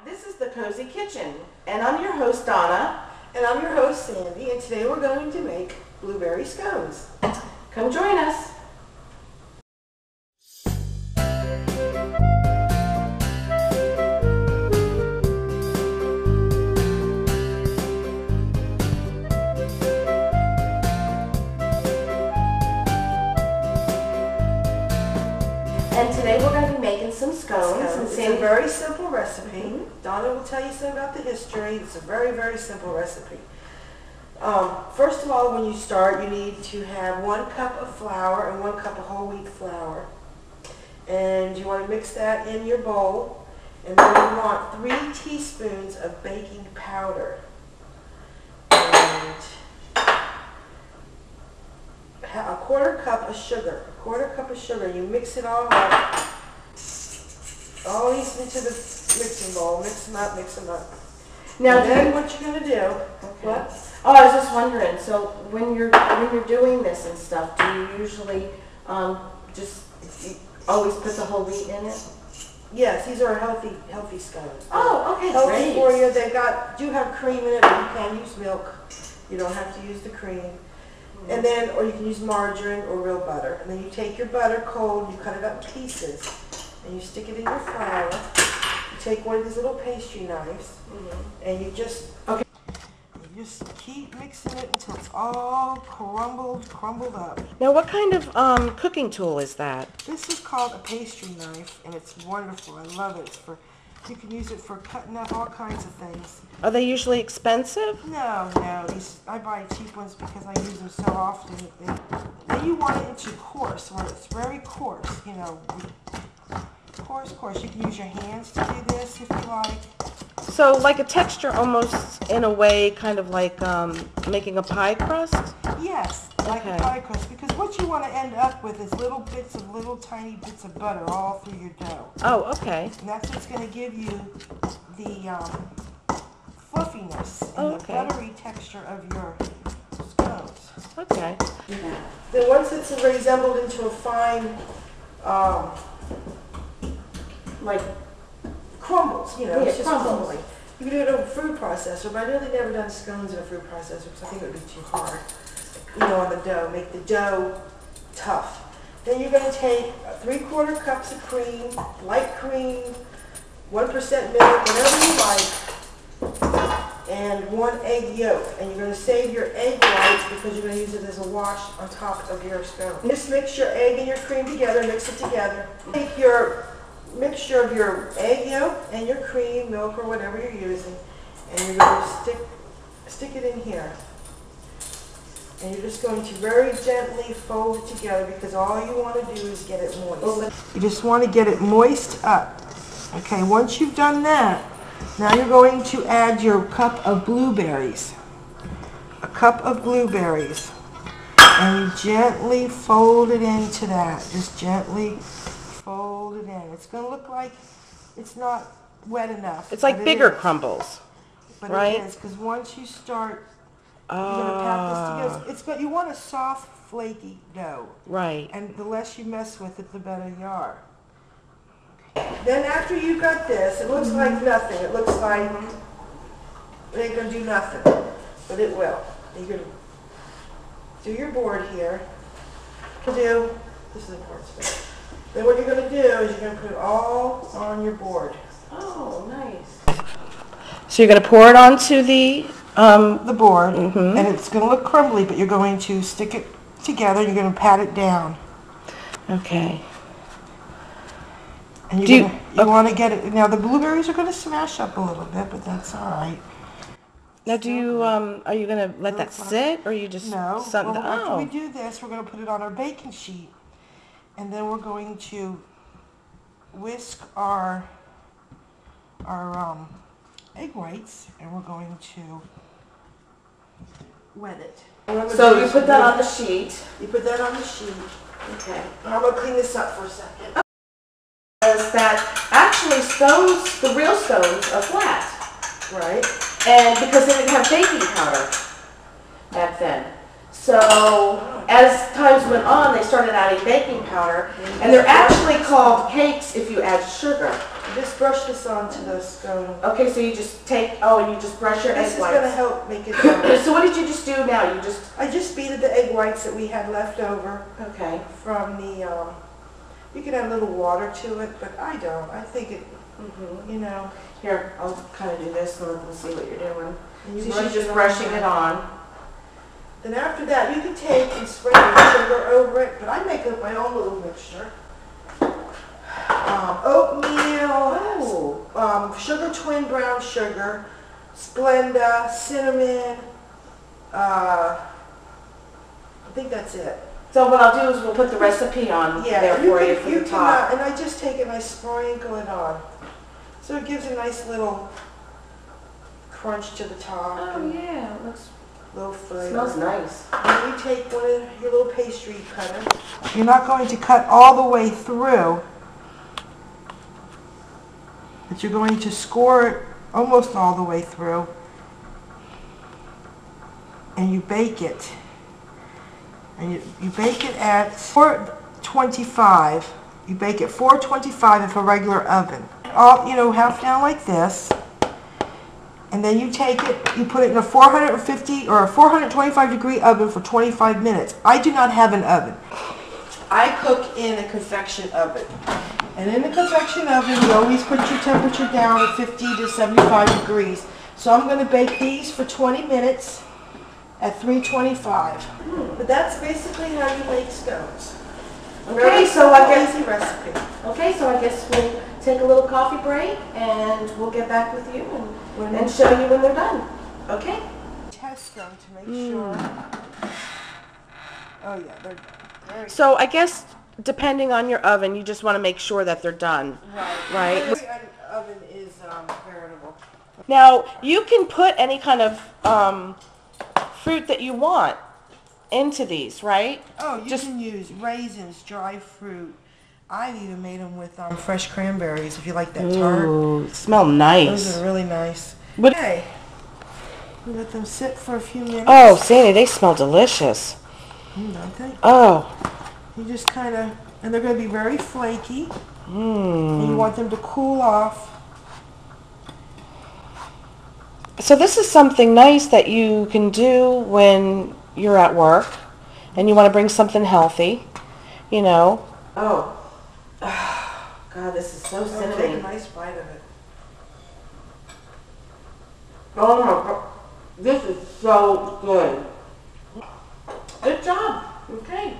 This is the Cozy Kitchen, and I'm your host, Donna. And I'm your host, Sandy, and today we're going to make blueberry scones. Come join us. And today we're going to be making some scones. It's a very simple recipe. Donna will tell you something about the history. It's a very, very simple recipe. First of all, when you start, you need to have 1 cup of flour and 1 cup of whole wheat flour. And you want to mix that in your bowl. And then you want 3 teaspoons of baking powder. And a 1/4 cup of sugar. A 1/4 cup of sugar. You mix it all up. All these into the mixing bowl. Mix them up, mix them up. Now, then what you're going to do, what? Oh, I was just wondering, so when you're doing this and stuff, do you usually just always put the whole wheat in it? Yes, these are healthy scones. Oh, okay, healthy great. for you. They do have cream in it, but you can use milk. You don't have to use the cream. And then, or you can use margarine or real butter. And then you take your butter cold, you cut it up in pieces, and you stick it in your flour. You take one of these little pastry knives, and you just keep mixing it until it's all crumbled up. Now, what kind of cooking tool is that? This is called a pastry knife, and it's wonderful. I love it. You can use it for cutting up all kinds of things. Are they usually expensive? No. I buy cheap ones because I use them so often. Then you want it into coarse, where it's very coarse, you know. Coarse. You can use your hands to do this if you like. So like a texture almost in a way, kind of like making a pie crust? Yes, like a pie crust, because what you want to end up with is little tiny bits of butter all through your dough. Oh, okay. And that's what's going to give you the fluffiness and the buttery texture of your scones. Okay. Then once it's resembled into a fine, like crumbles, you know, it's just crumbling. You can do it in a food processor, but I've really never done scones in a food processor because I think it would be too hard, you know, on the dough, make the dough tough. Then you're going to take 3/4 cups of cream, light cream, 1% milk, whatever you like, and 1 egg yolk. And you're going to save your egg whites because you're going to use it as a wash on top of your scone. Just mix your egg and your cream together, mix it together. Take your mixture of your egg yolk and your cream, milk, or whatever you're using, and you're going to stick it in here. And you're just going to very gently fold it together because all you want to do is get it moist. You just want to get it moist up. Okay, once you've done that, now you're going to add your cup of blueberries. A cup of blueberries. And you gently fold it into that. Just gently fold it in. It's going to look like it's not wet enough. It's like bigger crumbles, but right? It is, because once you start, you're going to pat this together. You want a soft, flaky dough. Right. And the less you mess with it, the better you are. Then after you've got this, it looks like nothing. It looks like it ain't going to do nothing, but it will. You're going to do your board here. This is important stuff. Then what you're going to do is you're going to put it all on your board. Oh, nice. So you're going to pour it onto the board, and it's going to look crumbly, but you're going to stick it together. You're going to pat it down. Okay. And you want to get it. Now the blueberries are going to smash up a little bit, but that's all right. Now, are you going to let that sit, or you just after we do this, we're going to put it on our baking sheet. And then we're going to whisk our egg whites, and we're going to wet it. So you put that on the sheet. You put that on the sheet. Okay. And I'm going to clean this up for a second. That actually scones, the real scones, are flat. Right. And because they didn't have baking powder back then. So as times went on, they started adding baking powder, and they're actually called cakes if you add sugar. Just brush this onto the scone. Okay, so you just take, and you just brush your egg whites. This is going to help make it dough. So what did you just do now? I just beated the egg whites that we had left over. Okay. From the, you can add a little water to it, but I don't. I think it, you know. Here, I'll kind of do this and we'll see what you're doing. You So she's just brushing it on. Then after that, you can take and spread the sugar over it, but I make up my own little mixture. Oatmeal, sugar twin brown sugar, splenda, cinnamon, I think that's it. So what I'll do is we'll put the recipe on there for you for the top. And I just take it and I sprinkle it on. So it gives a nice little crunch to the top. Oh yeah, it looks low flavor. Smells nice. And you take one of your little pastry cutter. You're not going to cut all the way through, but you're going to score it almost all the way through, and you bake it. And you bake it at 425. You bake at 425 if a regular oven. Half down like this. And then you take it, you put it in a 450 or a 425 degree oven for 25 minutes. I do not have an oven. I cook in a convection oven. And in the convection oven, you always put your temperature down at 50 to 75 degrees. So I'm going to bake these for 20 minutes at 325. But that's basically how you make scones. Okay, so I guess easy recipe. Okay, so I guess we'll take a little coffee break and we'll get back with you and show you when they're done. Okay? Test them to make sure. Oh yeah, they're very. So I guess depending on your oven, you just want to make sure that they're done. Right. Every oven is variable. Now you can put any kind of fruit that you want into these, right? Oh, you can use raisins, dried fruit. I've even made them with fresh cranberries, if you like that tart. Ooh, smell nice. Those are really nice. Okay. We let them sit for a few minutes. Oh, Sandy, they smell delicious. Don't they? Oh. You just kind of, and they're going to be very flaky. And you want them to cool off. So this is something nice that you can do when you're at work and you want to bring something healthy, Oh. God, this is so cinnamon. Take a nice bite of it. Oh my God. This is so good. Good job. Okay.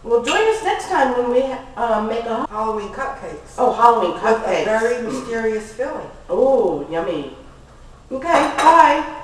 Well, join us next time when we make a Halloween cupcakes. Oh, Halloween With cupcakes. a very mysterious filling. Oh, yummy. Okay, bye.